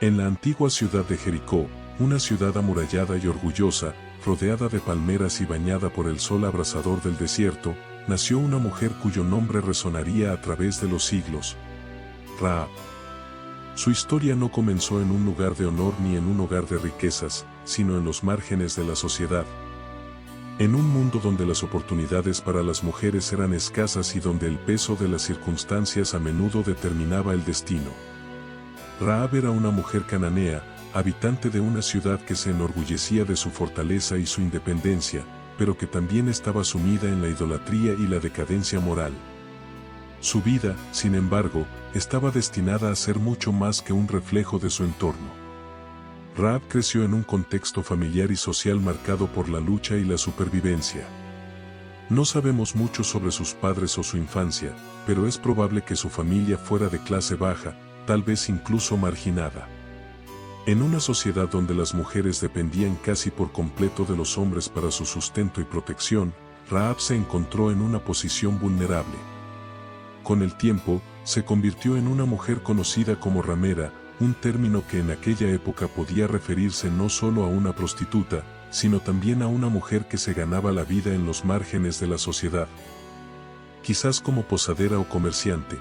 En la antigua ciudad de Jericó, una ciudad amurallada y orgullosa, rodeada de palmeras y bañada por el sol abrasador del desierto, nació una mujer cuyo nombre resonaría a través de los siglos: Rahab. Su historia no comenzó en un lugar de honor ni en un hogar de riquezas, sino en los márgenes de la sociedad. En un mundo donde las oportunidades para las mujeres eran escasas y donde el peso de las circunstancias a menudo determinaba el destino. Rahab era una mujer cananea, habitante de una ciudad que se enorgullecía de su fortaleza y su independencia, pero que también estaba sumida en la idolatría y la decadencia moral. Su vida, sin embargo, estaba destinada a ser mucho más que un reflejo de su entorno. Rahab creció en un contexto familiar y social marcado por la lucha y la supervivencia. No sabemos mucho sobre sus padres o su infancia, pero es probable que su familia fuera de clase baja, tal vez incluso marginada. En una sociedad donde las mujeres dependían casi por completo de los hombres para su sustento y protección, Rahab se encontró en una posición vulnerable. Con el tiempo, se convirtió en una mujer conocida como ramera, un término que en aquella época podía referirse no solo a una prostituta, sino también a una mujer que se ganaba la vida en los márgenes de la sociedad. Quizás como posadera o comerciante.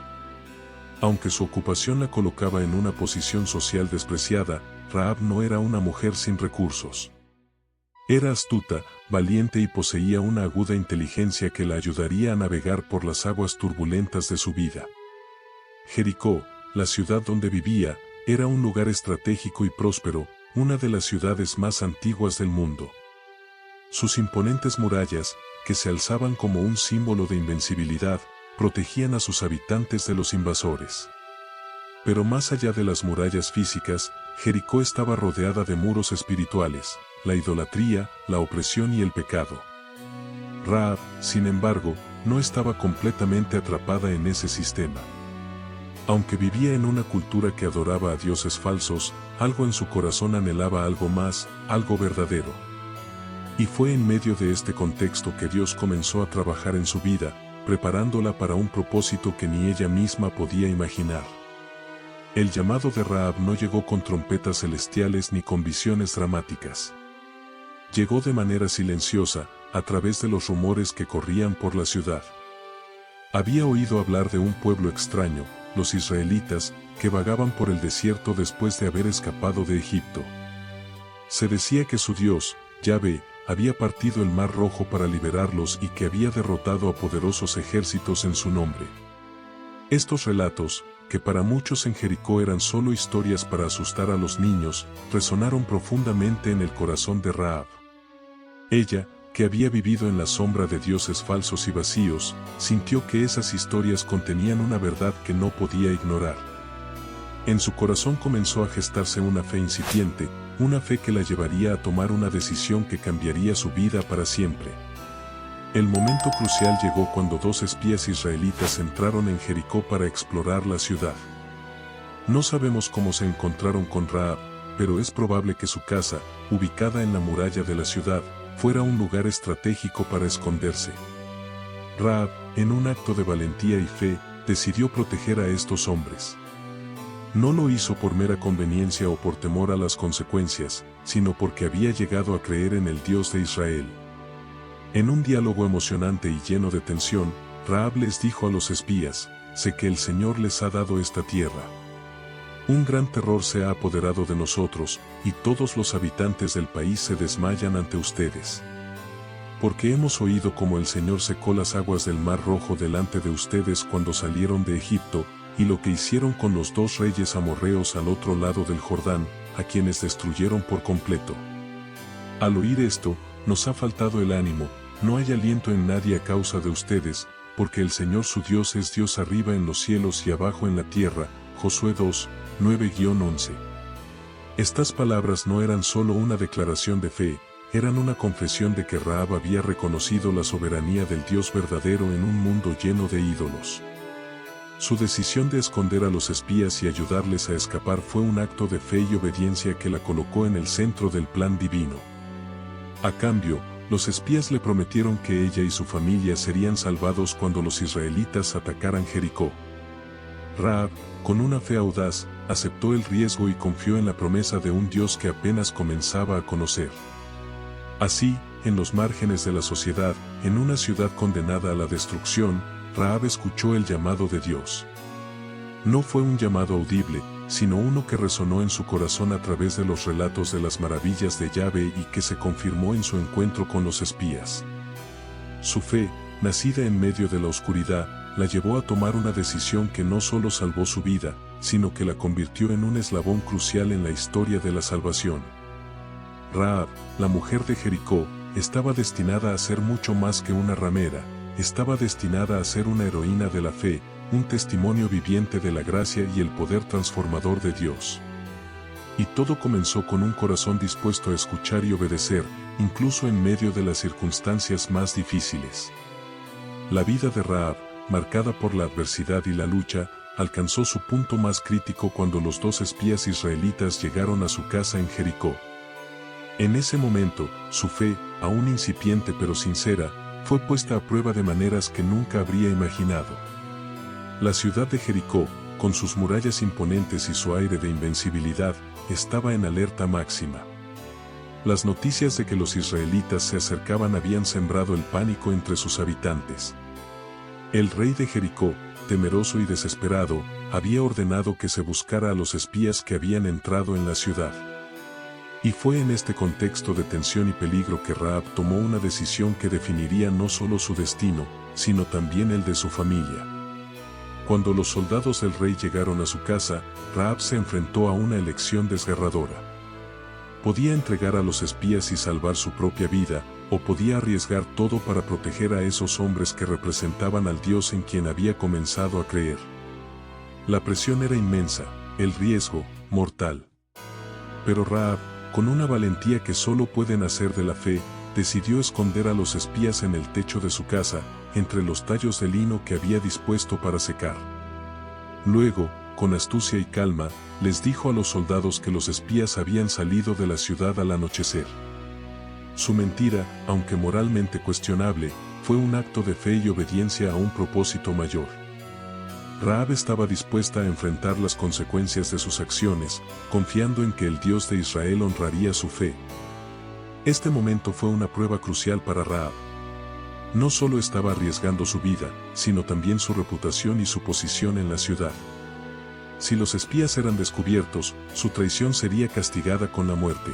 Aunque su ocupación la colocaba en una posición social despreciada, Rahab no era una mujer sin recursos. Era astuta, valiente y poseía una aguda inteligencia que la ayudaría a navegar por las aguas turbulentas de su vida. Jericó, la ciudad donde vivía, era un lugar estratégico y próspero, una de las ciudades más antiguas del mundo. Sus imponentes murallas, que se alzaban como un símbolo de invencibilidad, protegían a sus habitantes de los invasores. Pero más allá de las murallas físicas, Jericó estaba rodeada de muros espirituales, la idolatría, la opresión y el pecado. Rahab, sin embargo, no estaba completamente atrapada en ese sistema. Aunque vivía en una cultura que adoraba a dioses falsos, algo en su corazón anhelaba algo más, algo verdadero. Y fue en medio de este contexto que Dios comenzó a trabajar en su vida, preparándola para un propósito que ni ella misma podía imaginar. El llamado de Rahab no llegó con trompetas celestiales ni con visiones dramáticas. Llegó de manera silenciosa, a través de los rumores que corrían por la ciudad. Había oído hablar de un pueblo extraño, los israelitas, que vagaban por el desierto después de haber escapado de Egipto. Se decía que su Dios, Yahvé, había partido el Mar Rojo para liberarlos y que había derrotado a poderosos ejércitos en su nombre. Estos relatos, que para muchos en Jericó eran solo historias para asustar a los niños, resonaron profundamente en el corazón de Rahab. Ella, que había vivido en la sombra de dioses falsos y vacíos, sintió que esas historias contenían una verdad que no podía ignorar. En su corazón comenzó a gestarse una fe incipiente, una fe que la llevaría a tomar una decisión que cambiaría su vida para siempre. El momento crucial llegó cuando 2 espías israelitas entraron en Jericó para explorar la ciudad. No sabemos cómo se encontraron con Rahab, pero es probable que su casa, ubicada en la muralla de la ciudad, fuera un lugar estratégico para esconderse. Rahab, en un acto de valentía y fe, decidió proteger a estos hombres. No lo hizo por mera conveniencia o por temor a las consecuencias, sino porque había llegado a creer en el Dios de Israel. En un diálogo emocionante y lleno de tensión, Rahab les dijo a los espías: «Sé que el Señor les ha dado esta tierra. Un gran terror se ha apoderado de nosotros, y todos los habitantes del país se desmayan ante ustedes. Porque hemos oído cómo el Señor secó las aguas del Mar Rojo delante de ustedes cuando salieron de Egipto, y lo que hicieron con los 2 reyes amorreos al otro lado del Jordán, a quienes destruyeron por completo. Al oír esto, nos ha faltado el ánimo, no hay aliento en nadie a causa de ustedes, porque el Señor su Dios es Dios arriba en los cielos y abajo en la tierra». Josué 2, 9-11. Estas palabras no eran solo una declaración de fe, eran una confesión de que Rahab había reconocido la soberanía del Dios verdadero en un mundo lleno de ídolos. Su decisión de esconder a los espías y ayudarles a escapar fue un acto de fe y obediencia que la colocó en el centro del plan divino. A cambio, los espías le prometieron que ella y su familia serían salvados cuando los israelitas atacaran Jericó. Rahab, con una fe audaz, aceptó el riesgo y confió en la promesa de un Dios que apenas comenzaba a conocer. Así, en los márgenes de la sociedad, en una ciudad condenada a la destrucción, Rahab escuchó el llamado de Dios. No fue un llamado audible, sino uno que resonó en su corazón a través de los relatos de las maravillas de Yahvé y que se confirmó en su encuentro con los espías. Su fe, nacida en medio de la oscuridad, la llevó a tomar una decisión que no solo salvó su vida, sino que la convirtió en un eslabón crucial en la historia de la salvación. Rahab, la mujer de Jericó, estaba destinada a ser mucho más que una ramera, estaba destinada a ser una heroína de la fe, un testimonio viviente de la gracia y el poder transformador de Dios. Y todo comenzó con un corazón dispuesto a escuchar y obedecer, incluso en medio de las circunstancias más difíciles. La vida de Rahab, marcada por la adversidad y la lucha, alcanzó su punto más crítico cuando los 2 espías israelitas llegaron a su casa en Jericó. En ese momento, su fe, aún incipiente pero sincera, fue puesta a prueba de maneras que nunca habría imaginado. La ciudad de Jericó, con sus murallas imponentes y su aire de invencibilidad, estaba en alerta máxima. Las noticias de que los israelitas se acercaban habían sembrado el pánico entre sus habitantes. El rey de Jericó, temeroso y desesperado, había ordenado que se buscara a los espías que habían entrado en la ciudad. Y fue en este contexto de tensión y peligro que Rahab tomó una decisión que definiría no solo su destino, sino también el de su familia. Cuando los soldados del rey llegaron a su casa, Rahab se enfrentó a una elección desgarradora. Podía entregar a los espías y salvar su propia vida, o podía arriesgar todo para proteger a esos hombres que representaban al Dios en quien había comenzado a creer. La presión era inmensa, el riesgo, mortal. Pero Rahab, con una valentía que solo puede nacer de la fe, decidió esconder a los espías en el techo de su casa, entre los tallos de lino que había dispuesto para secar. Luego, con astucia y calma, les dijo a los soldados que los espías habían salido de la ciudad al anochecer. Su mentira, aunque moralmente cuestionable, fue un acto de fe y obediencia a un propósito mayor. Rahab estaba dispuesta a enfrentar las consecuencias de sus acciones, confiando en que el Dios de Israel honraría su fe. Este momento fue una prueba crucial para Rahab. No solo estaba arriesgando su vida, sino también su reputación y su posición en la ciudad. Si los espías eran descubiertos, su traición sería castigada con la muerte.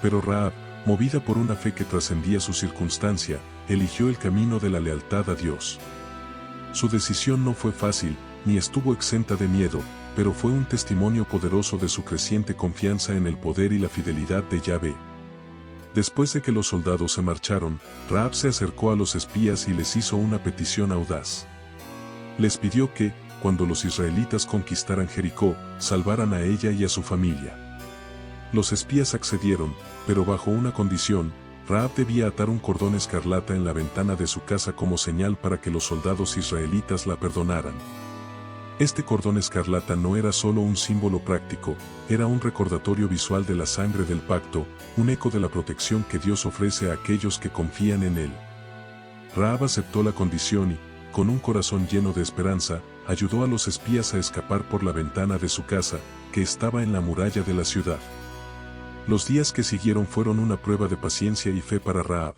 Pero Rahab, movida por una fe que trascendía su circunstancia, eligió el camino de la lealtad a Dios. Su decisión no fue fácil, ni estuvo exenta de miedo, pero fue un testimonio poderoso de su creciente confianza en el poder y la fidelidad de Yahvé. Después de que los soldados se marcharon, Rahab se acercó a los espías y les hizo una petición audaz. Les pidió que, cuando los israelitas conquistaran Jericó, salvaran a ella y a su familia. Los espías accedieron, pero bajo una condición: Rahab debía atar un cordón escarlata en la ventana de su casa como señal para que los soldados israelitas la perdonaran. Este cordón escarlata no era solo un símbolo práctico, era un recordatorio visual de la sangre del pacto, un eco de la protección que Dios ofrece a aquellos que confían en Él. Rahab aceptó la condición y, con un corazón lleno de esperanza, ayudó a los espías a escapar por la ventana de su casa, que estaba en la muralla de la ciudad. Los días que siguieron fueron una prueba de paciencia y fe para Rahab.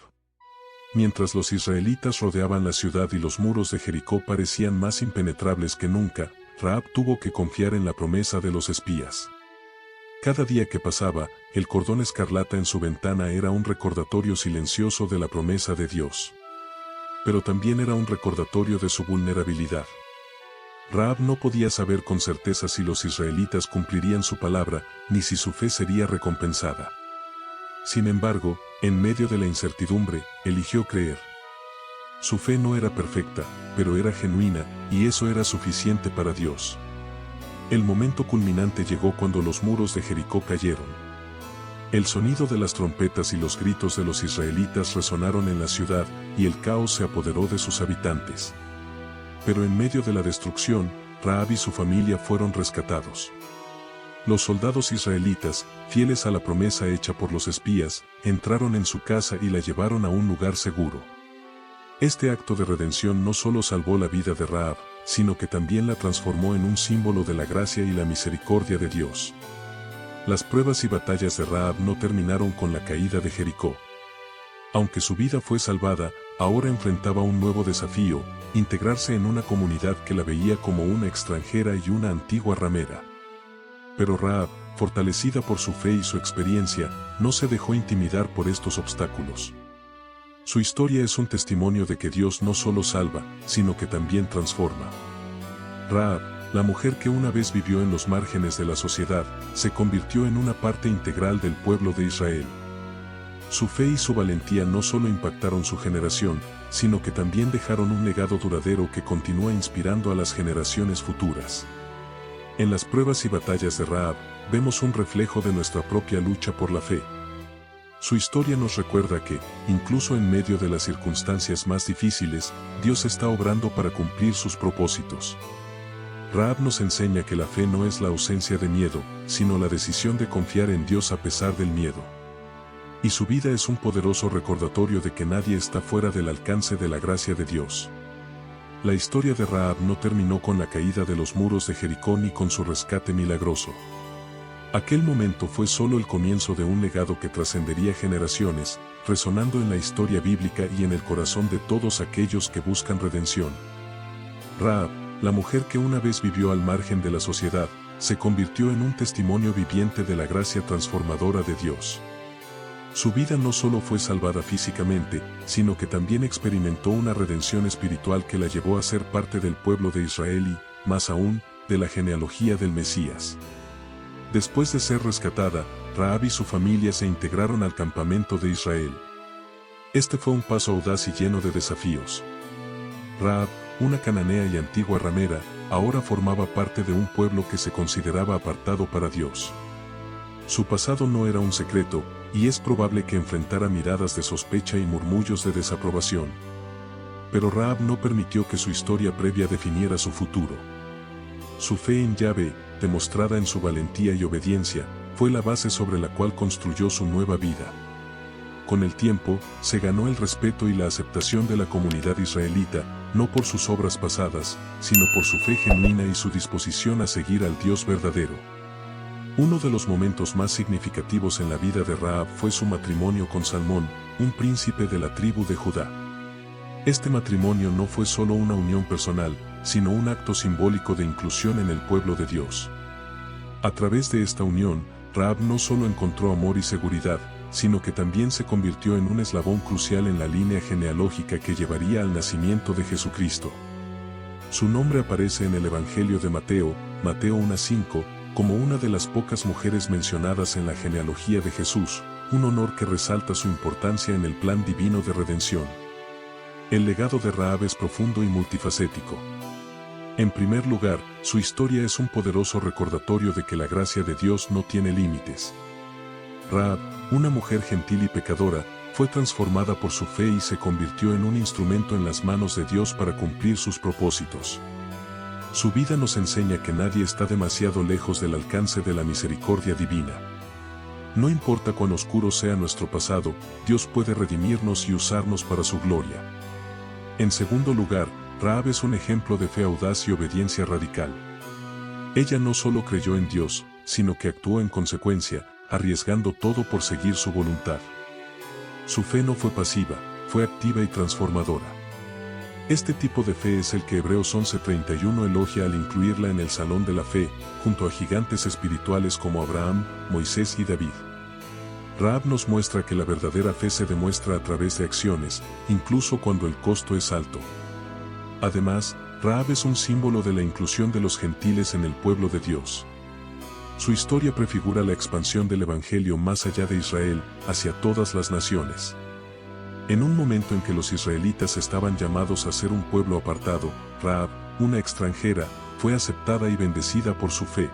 Mientras los israelitas rodeaban la ciudad y los muros de Jericó parecían más impenetrables que nunca, Rahab tuvo que confiar en la promesa de los espías. Cada día que pasaba, el cordón escarlata en su ventana era un recordatorio silencioso de la promesa de Dios. Pero también era un recordatorio de su vulnerabilidad. Rahab no podía saber con certeza si los israelitas cumplirían su palabra, ni si su fe sería recompensada. Sin embargo, en medio de la incertidumbre, eligió creer. Su fe no era perfecta, pero era genuina, y eso era suficiente para Dios. El momento culminante llegó cuando los muros de Jericó cayeron. El sonido de las trompetas y los gritos de los israelitas resonaron en la ciudad, y el caos se apoderó de sus habitantes. Pero en medio de la destrucción, Rahab y su familia fueron rescatados. Los soldados israelitas, fieles a la promesa hecha por los espías, entraron en su casa y la llevaron a un lugar seguro. Este acto de redención no solo salvó la vida de Rahab, sino que también la transformó en un símbolo de la gracia y la misericordia de Dios. Las pruebas y batallas de Rahab no terminaron con la caída de Jericó. Aunque su vida fue salvada, ahora enfrentaba un nuevo desafío: integrarse en una comunidad que la veía como una extranjera y una antigua ramera. Pero Rahab, fortalecida por su fe y su experiencia, no se dejó intimidar por estos obstáculos. Su historia es un testimonio de que Dios no solo salva, sino que también transforma. Rahab, la mujer que una vez vivió en los márgenes de la sociedad, se convirtió en una parte integral del pueblo de Israel. Su fe y su valentía no solo impactaron su generación, sino que también dejaron un legado duradero que continúa inspirando a las generaciones futuras. En las pruebas y batallas de Rahab, vemos un reflejo de nuestra propia lucha por la fe. Su historia nos recuerda que, incluso en medio de las circunstancias más difíciles, Dios está obrando para cumplir sus propósitos. Rahab nos enseña que la fe no es la ausencia de miedo, sino la decisión de confiar en Dios a pesar del miedo. Y su vida es un poderoso recordatorio de que nadie está fuera del alcance de la gracia de Dios. La historia de Rahab no terminó con la caída de los muros de Jericó ni con su rescate milagroso. Aquel momento fue solo el comienzo de un legado que trascendería generaciones, resonando en la historia bíblica y en el corazón de todos aquellos que buscan redención. Rahab, la mujer que una vez vivió al margen de la sociedad, se convirtió en un testimonio viviente de la gracia transformadora de Dios. Su vida no solo fue salvada físicamente, sino que también experimentó una redención espiritual que la llevó a ser parte del pueblo de Israel y, más aún, de la genealogía del Mesías. Después de ser rescatada, Rahab y su familia se integraron al campamento de Israel. Este fue un paso audaz y lleno de desafíos. Rahab, una cananea y antigua ramera, ahora formaba parte de un pueblo que se consideraba apartado para Dios. Su pasado no era un secreto, y es probable que enfrentara miradas de sospecha y murmullos de desaprobación. Pero Rahab no permitió que su historia previa definiera su futuro. Su fe en Yahvé, demostrada en su valentía y obediencia, fue la base sobre la cual construyó su nueva vida. Con el tiempo, se ganó el respeto y la aceptación de la comunidad israelita, no por sus obras pasadas, sino por su fe genuina y su disposición a seguir al Dios verdadero. Uno de los momentos más significativos en la vida de Rahab fue su matrimonio con Salmón, un príncipe de la tribu de Judá. Este matrimonio no fue solo una unión personal, sino un acto simbólico de inclusión en el pueblo de Dios. A través de esta unión, Rahab no solo encontró amor y seguridad, sino que también se convirtió en un eslabón crucial en la línea genealógica que llevaría al nacimiento de Jesucristo. Su nombre aparece en el Evangelio de Mateo, Mateo 1:5, como una de las pocas mujeres mencionadas en la genealogía de Jesús, un honor que resalta su importancia en el plan divino de redención. El legado de Rahab es profundo y multifacético. En primer lugar, su historia es un poderoso recordatorio de que la gracia de Dios no tiene límites. Rahab, una mujer gentil y pecadora, fue transformada por su fe y se convirtió en un instrumento en las manos de Dios para cumplir sus propósitos. Su vida nos enseña que nadie está demasiado lejos del alcance de la misericordia divina. No importa cuán oscuro sea nuestro pasado, Dios puede redimirnos y usarnos para su gloria. En segundo lugar, Rahab es un ejemplo de fe audaz y obediencia radical. Ella no solo creyó en Dios, sino que actuó en consecuencia, arriesgando todo por seguir su voluntad. Su fe no fue pasiva, fue activa y transformadora. Este tipo de fe es el que Hebreos 11:31 elogia al incluirla en el salón de la fe, junto a gigantes espirituales como Abraham, Moisés y David. Rahab nos muestra que la verdadera fe se demuestra a través de acciones, incluso cuando el costo es alto. Además, Rahab es un símbolo de la inclusión de los gentiles en el pueblo de Dios. Su historia prefigura la expansión del Evangelio más allá de Israel, hacia todas las naciones. En un momento en que los israelitas estaban llamados a ser un pueblo apartado, Rahab, una extranjera, fue aceptada y bendecida por su fe.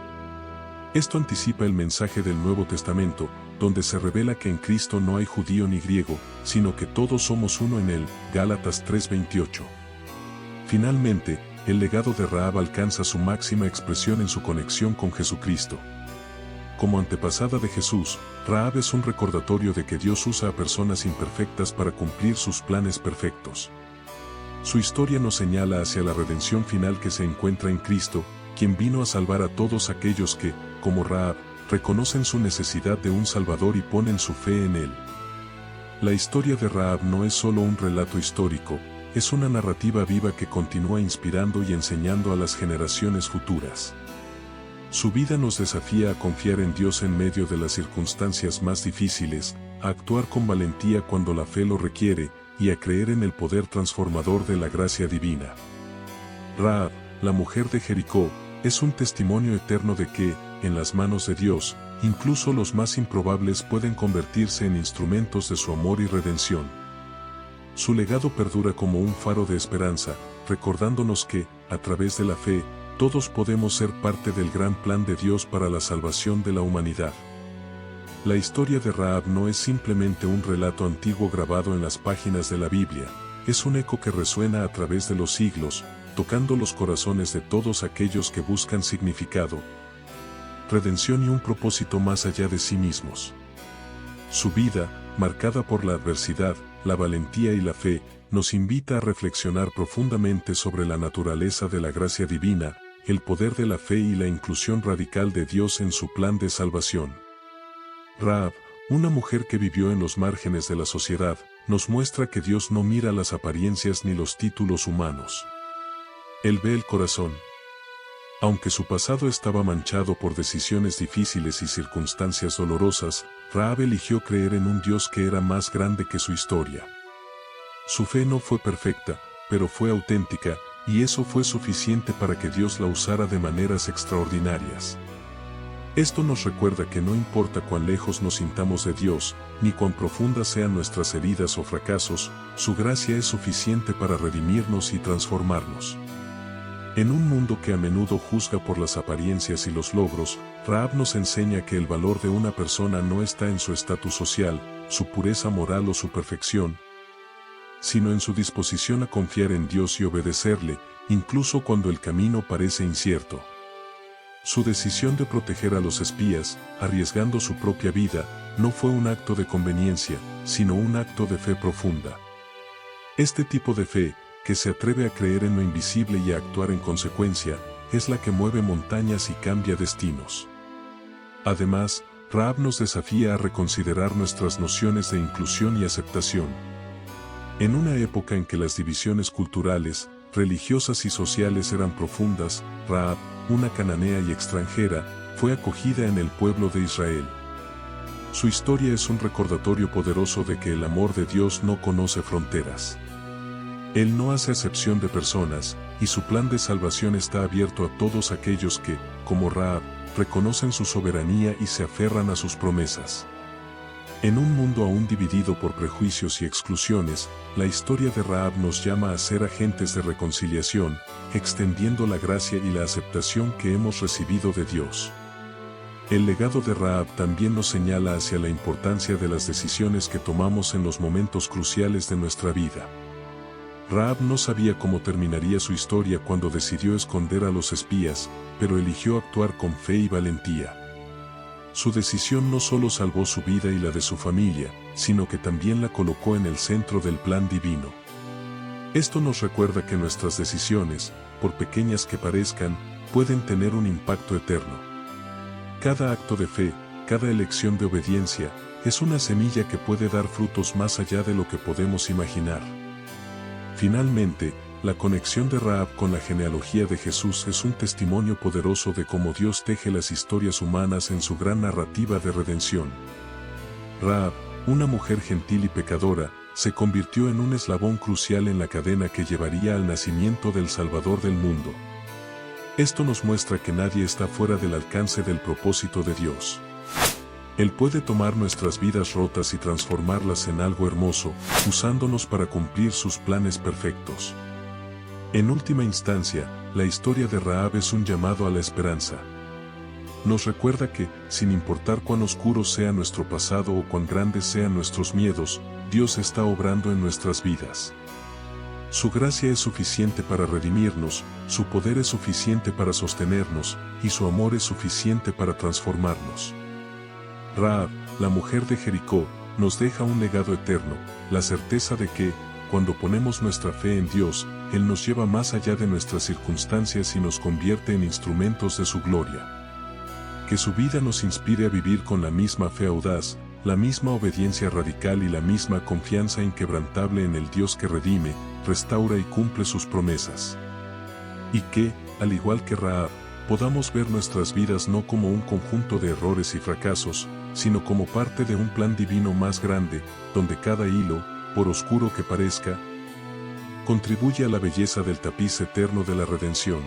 Esto anticipa el mensaje del Nuevo Testamento, donde se revela que en Cristo no hay judío ni griego, sino que todos somos uno en él, Gálatas 3:28. Finalmente, el legado de Rahab alcanza su máxima expresión en su conexión con Jesucristo. Como antepasada de Jesús, Rahab es un recordatorio de que Dios usa a personas imperfectas para cumplir sus planes perfectos. Su historia nos señala hacia la redención final que se encuentra en Cristo, quien vino a salvar a todos aquellos que, como Rahab, reconocen su necesidad de un Salvador y ponen su fe en él. La historia de Rahab no es solo un relato histórico, es una narrativa viva que continúa inspirando y enseñando a las generaciones futuras. Su vida nos desafía a confiar en Dios en medio de las circunstancias más difíciles, a actuar con valentía cuando la fe lo requiere, y a creer en el poder transformador de la gracia divina. Rahab, la mujer de Jericó, es un testimonio eterno de que, en las manos de Dios, incluso los más improbables pueden convertirse en instrumentos de su amor y redención. Su legado perdura como un faro de esperanza, recordándonos que, a través de la fe, todos podemos ser parte del gran plan de Dios para la salvación de la humanidad. La historia de Rahab no es simplemente un relato antiguo grabado en las páginas de la Biblia, es un eco que resuena a través de los siglos, tocando los corazones de todos aquellos que buscan significado, redención y un propósito más allá de sí mismos. Su vida, marcada por la adversidad, la valentía y la fe, nos invita a reflexionar profundamente sobre la naturaleza de la gracia divina, el poder de la fe y la inclusión radical de Dios en su plan de salvación. Rahab, una mujer que vivió en los márgenes de la sociedad, nos muestra que Dios no mira las apariencias ni los títulos humanos. Él ve el corazón. Aunque su pasado estaba manchado por decisiones difíciles y circunstancias dolorosas, Rahab eligió creer en un Dios que era más grande que su historia. Su fe no fue perfecta, pero fue auténtica, y eso fue suficiente para que Dios la usara de maneras extraordinarias. Esto nos recuerda que no importa cuán lejos nos sintamos de Dios, ni cuán profundas sean nuestras heridas o fracasos, su gracia es suficiente para redimirnos y transformarnos. En un mundo que a menudo juzga por las apariencias y los logros, Rahab nos enseña que el valor de una persona no está en su estatus social, su pureza moral o su perfección, sino en su disposición a confiar en Dios y obedecerle, incluso cuando el camino parece incierto. Su decisión de proteger a los espías, arriesgando su propia vida, no fue un acto de conveniencia, sino un acto de fe profunda. Este tipo de fe, que se atreve a creer en lo invisible y a actuar en consecuencia, es la que mueve montañas y cambia destinos. Además, Rahab nos desafía a reconsiderar nuestras nociones de inclusión y aceptación. En una época en que las divisiones culturales, religiosas y sociales eran profundas, Rahab, una cananea y extranjera, fue acogida en el pueblo de Israel. Su historia es un recordatorio poderoso de que el amor de Dios no conoce fronteras. Él no hace acepción de personas, y su plan de salvación está abierto a todos aquellos que, como Rahab, reconocen su soberanía y se aferran a sus promesas. En un mundo aún dividido por prejuicios y exclusiones, la historia de Rahab nos llama a ser agentes de reconciliación, extendiendo la gracia y la aceptación que hemos recibido de Dios. El legado de Rahab también nos señala hacia la importancia de las decisiones que tomamos en los momentos cruciales de nuestra vida. Rahab no sabía cómo terminaría su historia cuando decidió esconder a los espías, pero eligió actuar con fe y valentía. Su decisión no solo salvó su vida y la de su familia, sino que también la colocó en el centro del plan divino. Esto nos recuerda que nuestras decisiones, por pequeñas que parezcan, pueden tener un impacto eterno. Cada acto de fe, cada elección de obediencia, es una semilla que puede dar frutos más allá de lo que podemos imaginar. Finalmente, la conexión de Rahab con la genealogía de Jesús es un testimonio poderoso de cómo Dios teje las historias humanas en su gran narrativa de redención. Rahab, una mujer gentil y pecadora, se convirtió en un eslabón crucial en la cadena que llevaría al nacimiento del Salvador del mundo. Esto nos muestra que nadie está fuera del alcance del propósito de Dios. Él puede tomar nuestras vidas rotas y transformarlas en algo hermoso, usándonos para cumplir sus planes perfectos. En última instancia, la historia de Rahab es un llamado a la esperanza. Nos recuerda que, sin importar cuán oscuro sea nuestro pasado o cuán grandes sean nuestros miedos, Dios está obrando en nuestras vidas. Su gracia es suficiente para redimirnos, su poder es suficiente para sostenernos, y su amor es suficiente para transformarnos. Rahab, la mujer de Jericó, nos deja un legado eterno, la certeza de que, cuando ponemos nuestra fe en Dios, Él nos lleva más allá de nuestras circunstancias y nos convierte en instrumentos de su gloria. Que su vida nos inspire a vivir con la misma fe audaz, la misma obediencia radical y la misma confianza inquebrantable en el Dios que redime, restaura y cumple sus promesas. Y que, al igual que Rahab, podamos ver nuestras vidas no como un conjunto de errores y fracasos, sino como parte de un plan divino más grande, donde cada hilo, por oscuro que parezca, contribuye a la belleza del tapiz eterno de la redención.